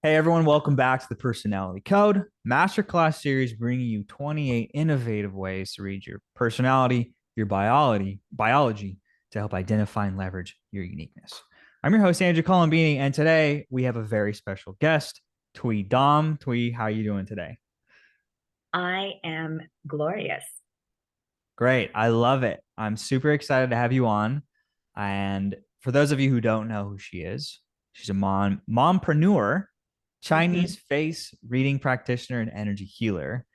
Hey everyone, welcome back to the Personality Code Masterclass series, bringing you 28 innovative ways to read your personality, your biology to help identify and leverage your uniqueness. I'm your host, Andrew Colombini, and today we have a very special guest, Twee Dom. Twee, how are you doing today? I am glorious. Great. I love it. I'm super excited to have you on. And for those of you who don't know who she is, she's a mompreneur, Chinese Mhm. face reading practitioner, and energy healer.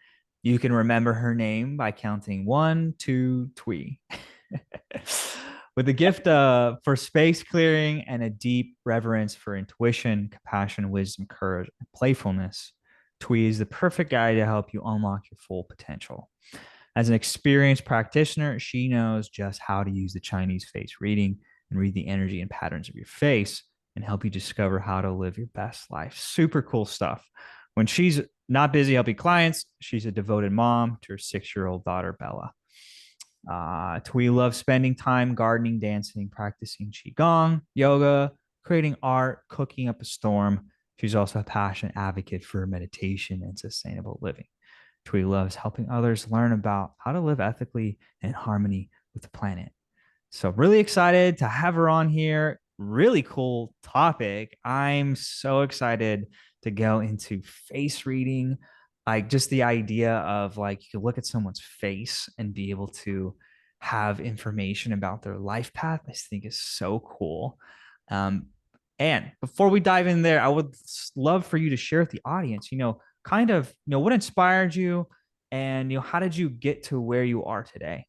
You can remember her name by counting one, two, twee. With a gift for space clearing and a deep reverence for intuition, compassion, wisdom, courage, and playfulness, Twee is the perfect guide to help you unlock your full potential. As an experienced practitioner, she knows just how to use the Chinese face reading and read the energy and patterns of your face and help you discover how to live your best life. Super cool stuff. When she's not busy helping clients, she's a devoted mom to her 6-year-old daughter, Bella. Twee loves spending time gardening, dancing, practicing Qigong, yoga, creating art, cooking up a storm. She's also a passionate advocate for meditation and sustainable living. Twee loves helping others learn about how to live ethically and in harmony with the planet. So, really excited to have her on here. Really cool topic. I'm so excited to go into face reading. Like, just the idea of like, you could look at someone's face and be able to have information about their life path, I think is so cool. Um, and before we dive in there, I would love for you to share with the audience, kind of, what inspired you and, how did you get to where you are today?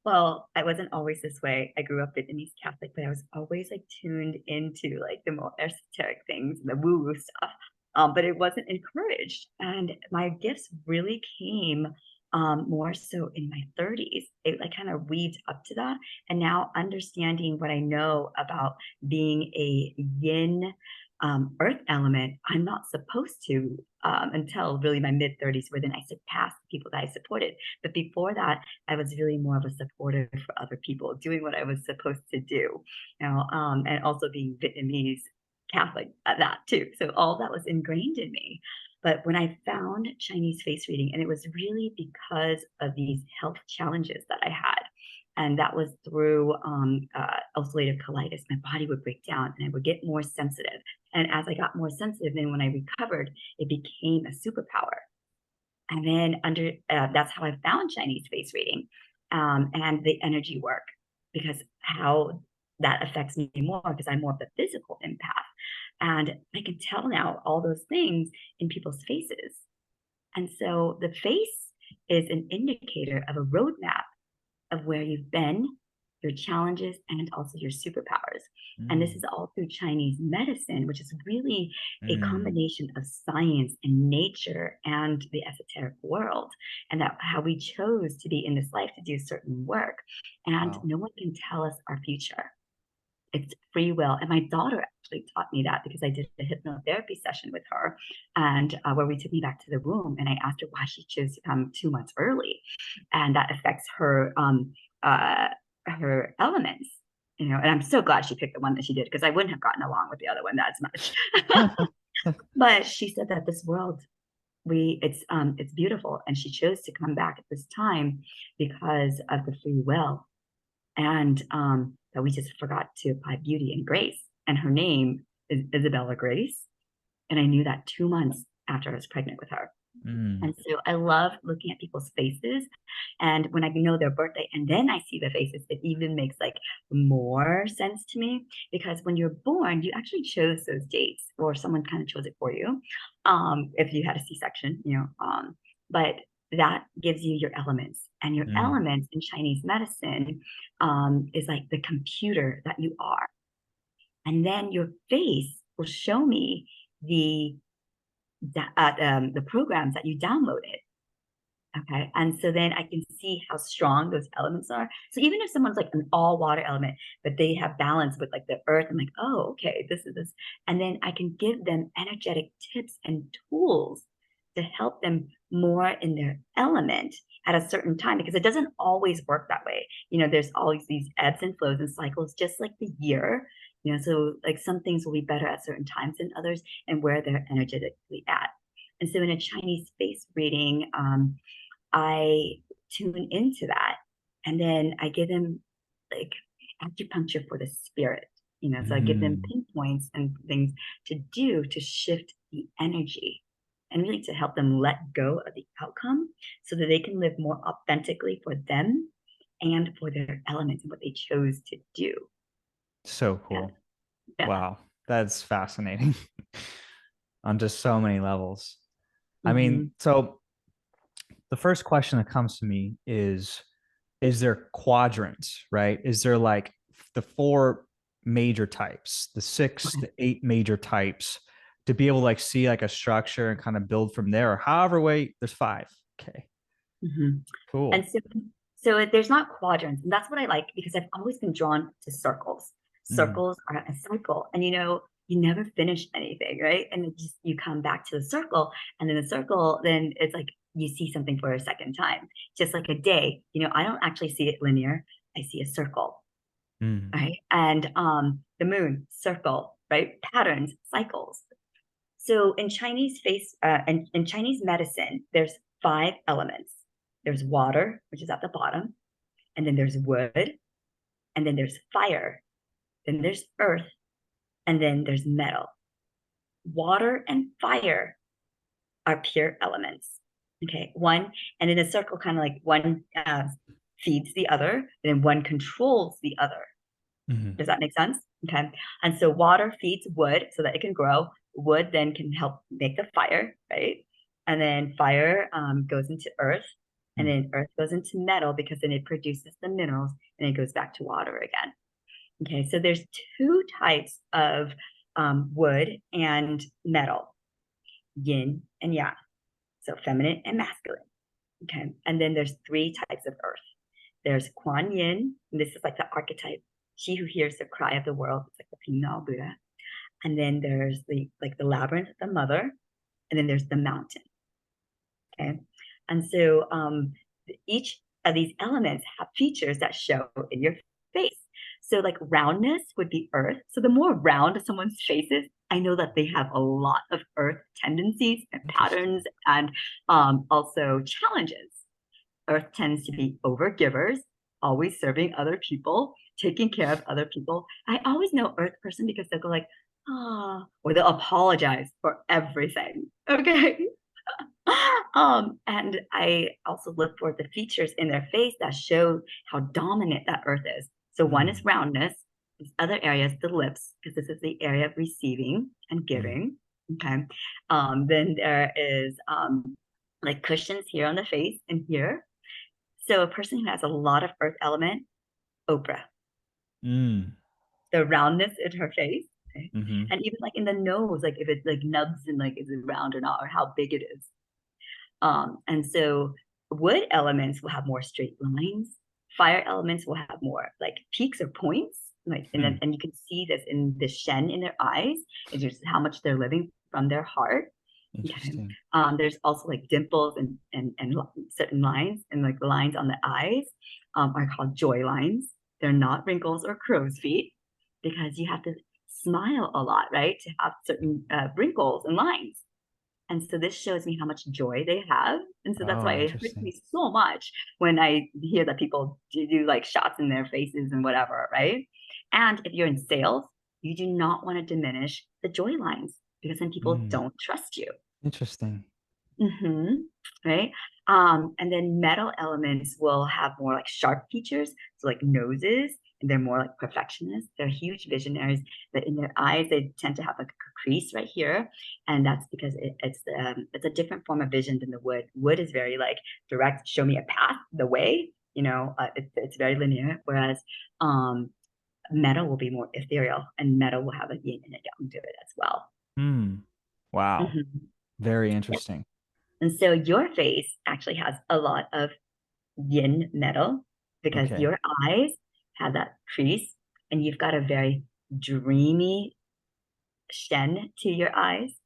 Well, I wasn't always this way. I grew up Vietnamese Catholic, but I was always like tuned into like the more esoteric things, the woo-woo stuff. But it wasn't encouraged. And my gifts really came more so in my 30s. It like kind of weaved up to that. And now understanding what I know about being a yin earth element, I'm not supposed to until really my mid 30s, where then I surpassed the people that I supported. But before that, I was really more of a supporter for other people, doing what I was supposed to do, and also being Vietnamese Catholic at that too. So all that was ingrained in me. But when I found Chinese face reading, and it was really because of these health challenges that I had, and that was through ulcerative colitis. My body would break down, and I would get more sensitive. And as I got more sensitive, then when I recovered, it became a superpower. And then that's how I found Chinese face reading, and the energy work, because how that affects me more, because I'm more of the physical empath. And I can tell now all those things in people's faces. And so the face is an indicator of a roadmap of where you've been, your challenges, and also your superpowers. And this Mm, is all through Chinese medicine, which is really a mm, combination of science and nature and the esoteric world, and that how we chose to be in this life to do certain work. And wow. no one can tell us our future. It's free will. And my daughter actually taught me that, because I did a hypnotherapy session with her, and where we took me back to the room, and I asked her why she chose to come 2 months early, and that affects uh, her elements. And I'm so glad she picked the one that she did, because I wouldn't have gotten along with the other one as much. But she said that this world, it's beautiful, and she chose to come back at this time because of the free will, and that we just forgot to apply beauty and grace. And her name is Isabella Grace. And I knew that 2 months after I was pregnant with her. Mm, And so I love looking at people's faces. And when I know their birthday and then I see the faces, it even makes like more sense to me, because when you're born, you actually chose those dates, or someone kind of chose it for you. If you had a C-section, but that gives you your elements. And your mm, elements in Chinese medicine is like the computer that you are. And then your face will show me the the programs that you downloaded. Okay. And so then I can see how strong those elements are. So even if someone's like an all water element, but they have balance with like the earth, I'm like, oh, okay, this is this. And then I can give them energetic tips and tools to help them more in their element at a certain time, because it doesn't always work that way. There's always these ebbs and flows and cycles, just like the year. So like some things will be better at certain times than others and where they're energetically at. And so in a Chinese face reading, I tune into that, and then I give them like acupuncture for the spirit. So I give them Mm. pinpoints and things to do to shift the energy and really to help them let go of the outcome so that they can live more authentically for them and for their elements and what they chose to do. So Yeah. cool. Yeah. Wow. That's fascinating on just so many levels. I Mm-hmm. mean, so the first question that comes to me is there quadrants, right? Is there like the four major types, the six, Okay. the eight major types to be able to like see like a structure and kind of build from there? Or however way, there's five. Okay, Mm-hmm. And cool. so there's not quadrants, and that's what I like because I've always been drawn to circles. Mm, Circles are a cycle, and you never finish anything, right? And you come back to the circle, and then the circle, then it's like you see something for a second time, just like a day. I don't actually see it linear. I see a circle, mm, right? And the moon, circle, right? Patterns, cycles. So in Chinese and in Chinese medicine, there's five elements. There's water, which is at the bottom, and then there's wood, and then there's fire, then there's earth, and then there's metal. Water and fire are pure elements. Okay, one, and in a circle, kind of like one feeds the other, and then one controls the other. mm, Does that make sense? Okay. And so water feeds wood so that it can grow. Wood then can help make the fire, right? And then fire goes into earth, and mm. then earth goes into metal because then it produces the minerals and it goes back to water again. Okay, so there's two types of wood and metal, yin and yang, so feminine and masculine. Okay, and then there's three types of earth. There's Kuan Yin, and this is like the archetype, she who hears the cry of the world. It's like the female Buddha. And then there's the labyrinth, the mother, and then there's the mountain. Okay, and so each of these elements have features that show in your face. So like roundness would be earth. So the more round someone's face is, I know that they have a lot of earth tendencies and Interesting. patterns and also challenges. Earth tends to be over givers, always serving other people, taking care of other people. I always know Earth person because they'll go like, ah, or they'll apologize for everything. Okay. And I also look for the features in their face that show how dominant that Earth is. So one is Mm, roundness, this other area is the lips, because this is the area of receiving and mm. giving. Okay. Then there is like cushions here on the face and here. So a person who has a lot of earth element, Oprah, Mm, the roundness in her face, okay? mm-hmm. And even like in the nose, like if it like nubs and like is it round or not, or how big it is. And so wood elements will have more straight lines. Fire elements will have more like peaks or points. Like Mm. and you can see this in the shen in their eyes, it's just how much they're living from their heart. Okay. Interesting. There's also like dimples and certain lines, and like the lines on the eyes are called joy lines. They're not wrinkles or crow's feet because you have to smile a lot, right, to have certain wrinkles and lines. And so this shows me how much joy they have. And so that's Oh, why it hurts interesting. me so much when I hear that people do like shots in their faces and whatever, right? And if you're in sales, you do not want to diminish the joy lines because then people Mm, don't trust you. interesting. Mm-hmm. Right. And then metal elements will have more like sharp features, so like noses, and they're more like perfectionists. They're huge visionaries, but in their eyes, they tend to have like a crease right here, and that's because it's a different form of vision than the wood. Wood is very like direct, show me a path, the way. It's very linear, whereas um, metal will be more ethereal, and metal will have a yin and a yang to it as well. Hmm. Wow. Mhm. Very interesting. And so your face actually has a lot of yin metal because Okay. your eyes have that crease and you've got a very dreamy shen to your eyes.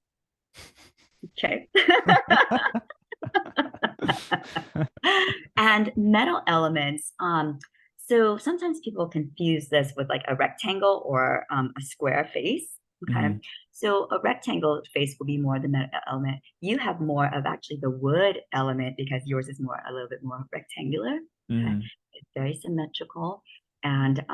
Okay. And metal elements, So sometimes people confuse this with like a rectangle or a square face. Okay. Hmm. So a rectangle face will be more the metal element. You have more of actually the wood element because yours is more a little bit more rectangular. Okay. Hmm. It's very symmetrical. And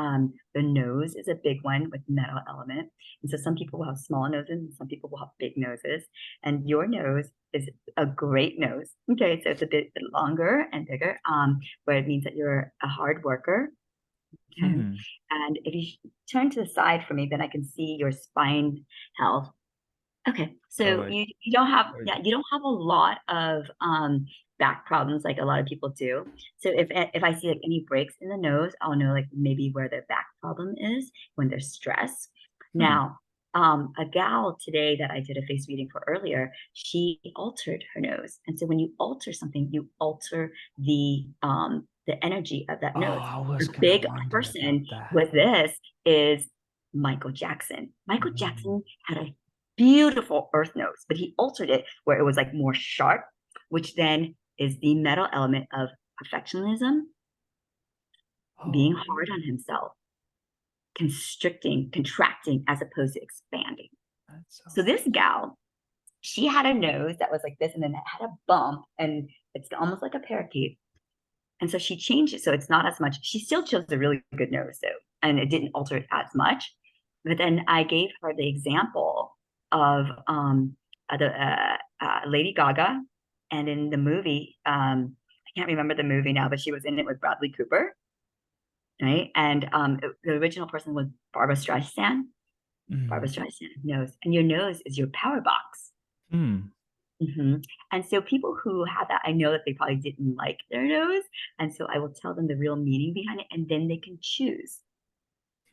the nose is a big one with metal element. And so some people will have small noses and some people will have big noses. And your nose is a great nose. Okay, so it's a bit longer and bigger, where it means that you're a hard worker. Okay. Hmm. And if you turn to the side for me, then I can see your spine health. Okay, Oh, so wait. you don't have, Oh, yeah, you don't have a lot of back problems like a lot of people do. So if I see like any breaks in the nose, I'll know like maybe where their back problem is when they're stressed. hmm. Now, a gal today that I did a face reading for earlier, she altered her nose. And so when you alter something, you alter the energy of that Oh, nose. I A was gonna big wonder about person that. with this is Michael Jackson. Michael Mm. Jackson had a beautiful earth nose, but he altered it where it was like more sharp, which then is the metal element of perfectionism, being Oh, hard on himself, constricting, contracting as opposed to expanding. that's so So this gal, she had a nose that was like this, and then it had a bump, and it's almost like a parakeet. And so she changed it so it's not as much. She still chose a really good nose though, and it didn't alter it as much. But then I gave her the example of the Lady Gaga, and in the movie, I can't remember the movie now, but she was in it with Bradley Cooper, right? And the original person was Barbara Streisand. Barbara Mm. Streisand nose, and your nose is your power box. Hmm. And so people who have that, I know that they probably didn't like their nose. And so I will tell them the real meaning behind it, and then they can choose.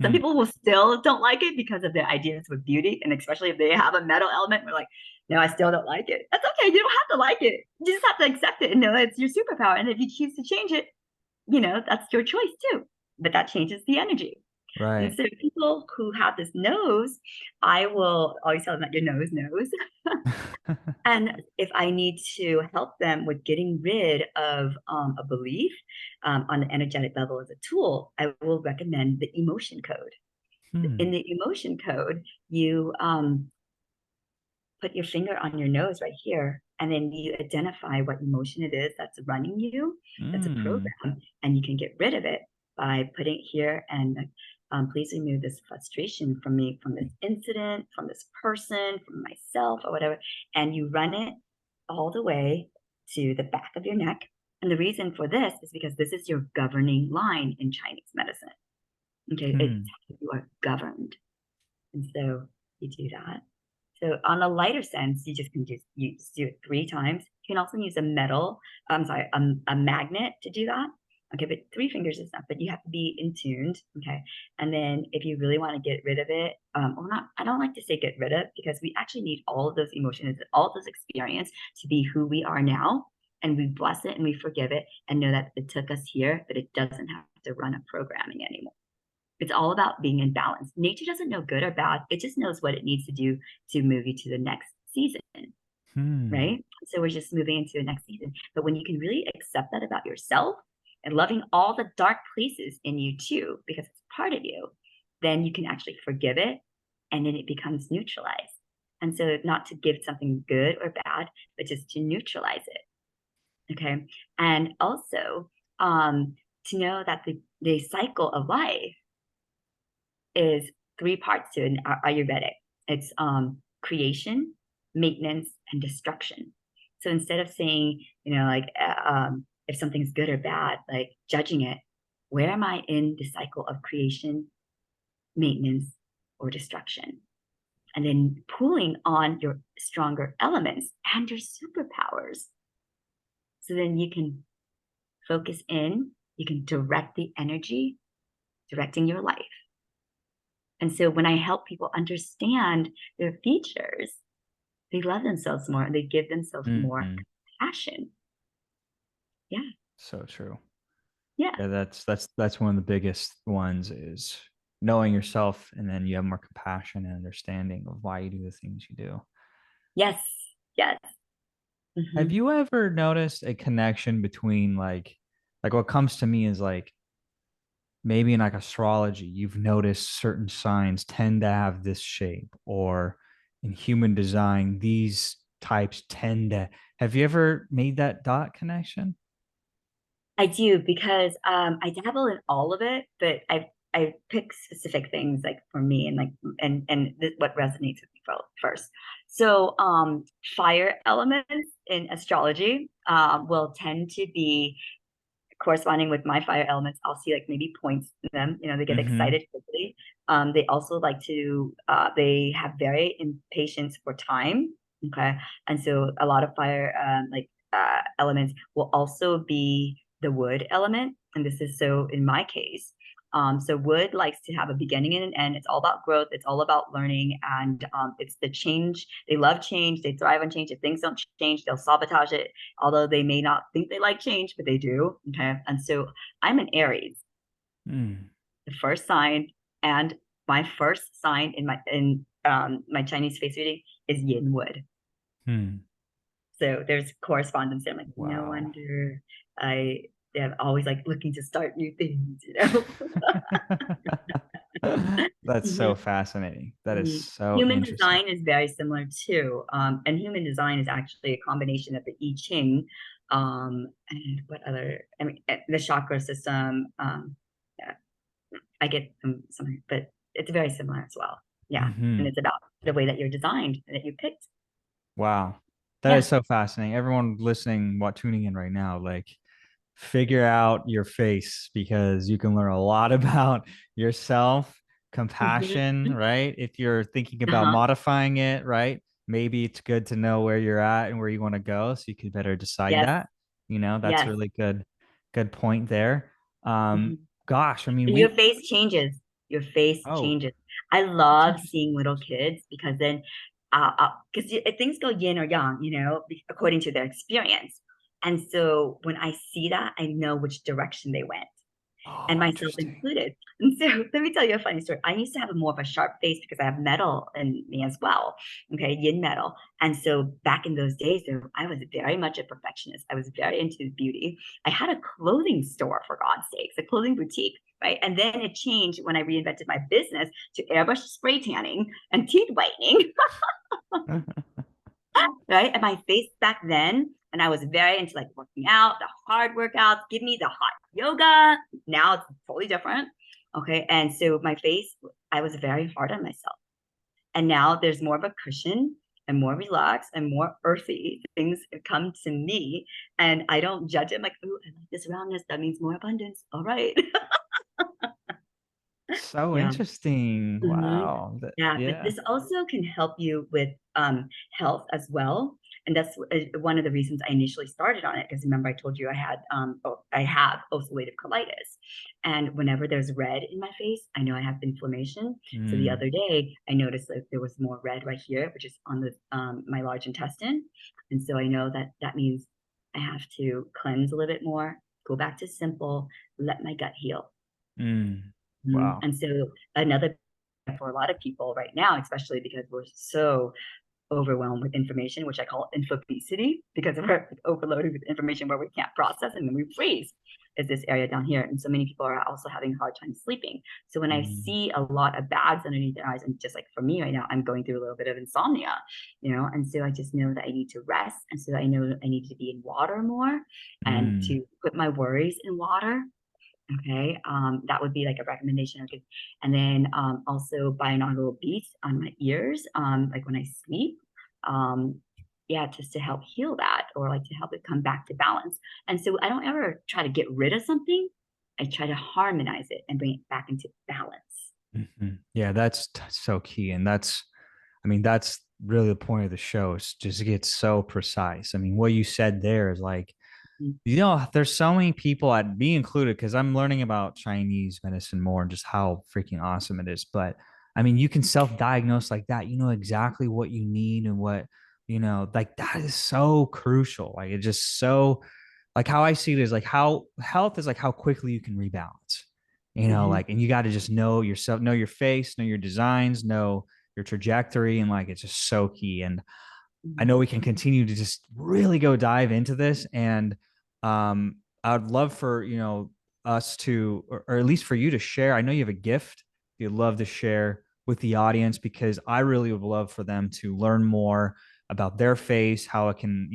Some Hmm. people will still don't like it because of their ideas with beauty. And especially if they have a metal element, we're like, no, I still don't like it. That's okay. You don't have to like it. You just have to accept it and know it's your superpower. And if you choose to change it, that's your choice too. But that changes the energy. And Right. so people who have this nose, I will always tell them that your nose knows. And if I need to help them with getting rid of a belief on the energetic level as a tool, I will recommend the emotion code. In Hmm. the emotion code, you put your finger on your nose right here, and then you identify what emotion it is that's running you, that's a Mm. program, and you can get rid of it by putting it here and please remove this frustration from me, from this incident, from this person, from myself, or whatever. And you run it all the way to the back of your neck. And the reason for this is because this is your governing line in Chinese medicine. Okay, it's Hmm. how you are governed. And so you do that. So on a lighter sense, you just do it 3 times. You can also use a metal, I'm sorry, a magnet to do that. Okay, but 3 fingers is enough, but you have to be in tuned. Okay. And then if you really want to get rid of it, or not, I don't like to say get rid of because we actually need all of those emotions, all of those experience to be who we are now. And we bless it and we forgive it and know that it took us here, but it doesn't have to run a programming anymore. It's all about being in balance. Nature doesn't know good or bad. It just knows what it needs to do to move you to the next season, Hmm. right? So we're just moving into the next season. But when you can really accept that about yourself and loving all the dark places in you too, because it's part of you, then you can actually forgive it and then it becomes neutralized. And so not to give something good or bad, but just to neutralize it. Okay. And also to know that the cycle of life is 3 parts to an Ayurvedic. It's creation, maintenance, and destruction. So instead of saying, if something's good or bad, like judging it, where am I in the cycle of creation, maintenance, or destruction? And then pulling on your stronger elements and your superpowers. So then you can focus in, you can direct the energy, directing your life. And so when I help people understand their features, they love themselves more and they give themselves more Hmm. passion. Yeah. So true. Yeah. Yeah, that's one of the biggest ones is knowing yourself, and then you have more compassion and understanding of why you do the things you do. Yes. Yes. Have Hmm. you ever noticed a connection between like what comes to me is like maybe in like astrology, you've noticed certain signs tend to have this shape, or in human design, these types tend to. Have you ever made that dot connection? I do because I dabble in all of it, but I pick specific things like for me and like what resonates with me first. So fire elements in astrology will tend to be corresponding with my fire elements. I'll see like maybe points in them. You know, they get Mm-hmm. excited quickly. They also like to. They have very impatience for time. Okay, and so a lot of fire elements will also be the wood element, and this is so in my case. So wood likes to have a beginning and an end. It's all about growth. It's all about learning, and it's the change. They love change. They thrive on change. If things don't change, they'll sabotage it, although they may not think they like change, but they do. Okay. And so I'm an Aries, Mm. the first sign, and my first sign in my Chinese face reading is Yin Wood. Hmm. So there's correspondence there. I'm like, no Wow. wonder I am always like looking to start new things, you know? That's Mhm. so fascinating. That is Mhm. so Human interesting. design is very similar too. And human design is actually a combination of the I Ching, and what other, I mean, the chakra system. Yeah, I get some, but it's very similar as well. Yeah. And Hmm. it's about the way that you're designed and that you picked. Wow. That is Yeah. so fascinating. Everyone listening, what tuning in right now, like figure out your face because you can learn a lot about yourself, compassion, Hmm. right? If you're thinking about Uh-huh. modifying it, right? Maybe it's good to know where you're at and where you want to go so you can better decide Yes. that. That's a Yes. really good point there. Um, Mhm. gosh, I mean, And your we, face changes. Your face oh, changes. I that's love interesting. seeing little kids because then, because things go yin or yang, you know, according to their experience. And so when I see that, I know which direction they went, and Oh, myself interesting. included. And so let me tell you a funny story. I used to have a more of a sharp face because I have metal in me as well. Okay, yin metal. And so back in those days, though, I was very much a perfectionist. I was very into beauty. I had a clothing store, for God's sakes, a clothing boutique. Right. And then it changed when I reinvented my business to airbrush spray tanning and teeth whitening. Right. And my face back then, and I was very into like working out, the hard workouts, give me the hot yoga. Now it's totally different. Okay. And so my face, I was very hard on myself. And now there's more of a cushion and more relaxed and more earthy. Things come to me and I don't judge it. I'm like, oh, I like this roundness. That means more abundance. All right. So Yeah. interesting. Mhm. Wow. Yeah, but Yeah. this also can help you with health as well. And that's one of the reasons I initially started on it. Because remember, I told you I have ulcerative colitis, and whenever there's red in my face, I know I have inflammation. So the Mm, other day, I noticed that there was more red right here, which is on the my large intestine, and so I know that that means I have to cleanse a little bit more, go back to simple, let my gut heal. mm. Mhm. Wow. And so another for a lot of people right now, especially because we're so overwhelmed with information, which I call infobesity, because we're overloaded with information where we can't process and then we freeze. Is this area down here? And so many people are also having a hard time sleeping. So when I Mm, see a lot of bags underneath their eyes, and just like for me right now, I'm going through a little bit of insomnia, you know, and so I just know that I need to rest. And so I know I need to be in water more and mm, to put my worries in water. Okay, that would be like a recommendation. Okay, and then also binaural beats on my ears, like when I sleep. Um, yeah, just to help heal that, or like to help it come back to balance. And so I don't ever try to get rid of something. I try to harmonize it and bring it back into balance. mhm. Yeah, that's so key. And I mean, that's really the point of the show is just to get so precise. I mean, what you said there is like, Mhm. there's so many people, at me included, because I'm learning about Chinese medicine more and just how freaking awesome it is. But I mean, you can self-diagnose like that. You know exactly what you need and what, like that is so crucial. Like it just so, like how I see it is like how health is like how quickly you can rebalance. Mhm. Like, and you got to just know yourself, know your face, know your designs, know your trajectory, and like it's just so key. And I Mhm. know we can continue to just really go dive into this. And I would love for, us to, or at least for you to share? I know you have a gift you'd love to share with the audience, because I really would love for them to learn more about their face, how it can,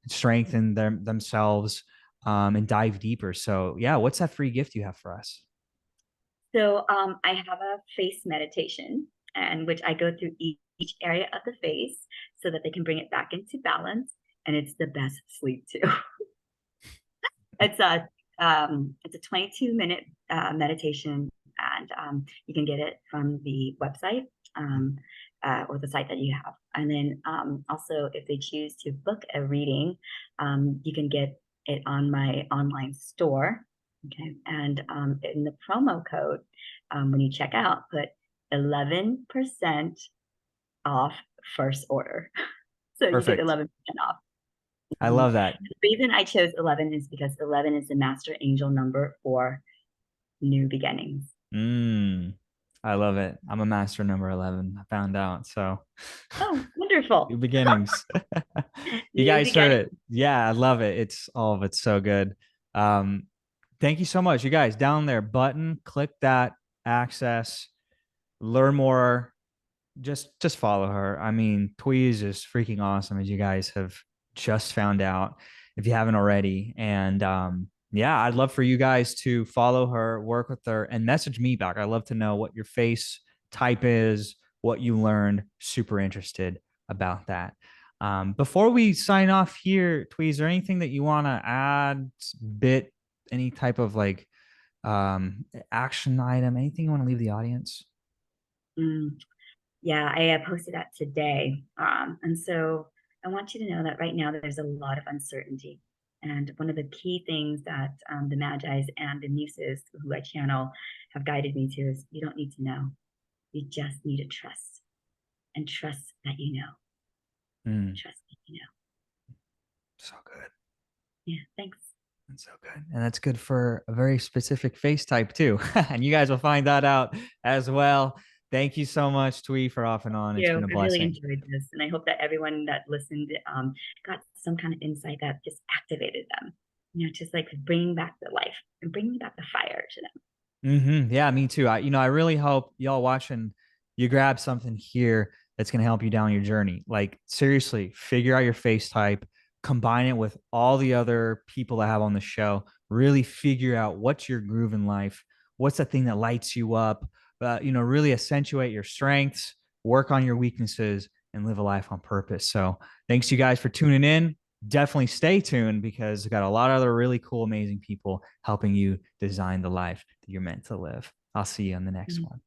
strengthen themselves, and dive deeper. So, yeah, what's that free gift you have for us? So I have a face meditation, and which I go through each area of the face so that they can bring it back into balance. And it's the best sleep too. It's a 22-minute meditation, and you can get it from the website, or the site that you have. And then also, if they choose to book a reading, you can get it on my online store. Okay, and in the promo code, when you check out, put 11% off first order. So you get Perfect. 11% off. I Mhm. love that. The reason I chose 11 is because 11 is the master angel number for new beginnings. Mm, I love it. I'm a master number 11. I found out. So, Oh, new wonderful. beginnings. You New guys heard it. beginnings. Yeah, I love it. It's all of it's so good. Um, Thank you so much. You guys down there, button, click that, access, learn more. Just follow her. I mean, Twee is just freaking awesome, as you guys have just found out, if you haven't already. And yeah, I'd love for you guys to follow her, work with her, and message me back. I'd love to know what your face type is, what you learned. Super interested about that. Before we sign off here, Twee, is there anything that you want to add, bit, any type of like action item, anything you want to leave the audience? Mm, yeah, I posted that today. And so I want you to know that right now there's a lot of uncertainty. And one of the key things that the Magi's and the Muses who I channel have guided me to is you don't need to know. You just need to trust, and trust that you know. Mm, Trust that you know. so good. Yeah, thanks. That's so good. And that's good for a very specific face type too. And you guys will find that out as well. Thank you so much, Twee, for off and on. It's been You. a I really blessing. enjoyed this, and I hope that everyone that listened got some kind of insight that just activated them. Just like bringing back the life and bringing back the fire to them. Yeah, me too. I really hope y'all watching, you grab something here that's going to help you down your journey. Like, seriously, figure out your face type, combine it with all the other people I have on the show. Really figure out what's your groove in life, what's the thing that lights you up. Really accentuate your strengths, work on your weaknesses, and live a life on purpose. So, thanks you guys for tuning in. Definitely stay tuned, because we got a lot of other really cool, amazing people helping you design the life that you're meant to live. I'll see you on the next Mhm. one.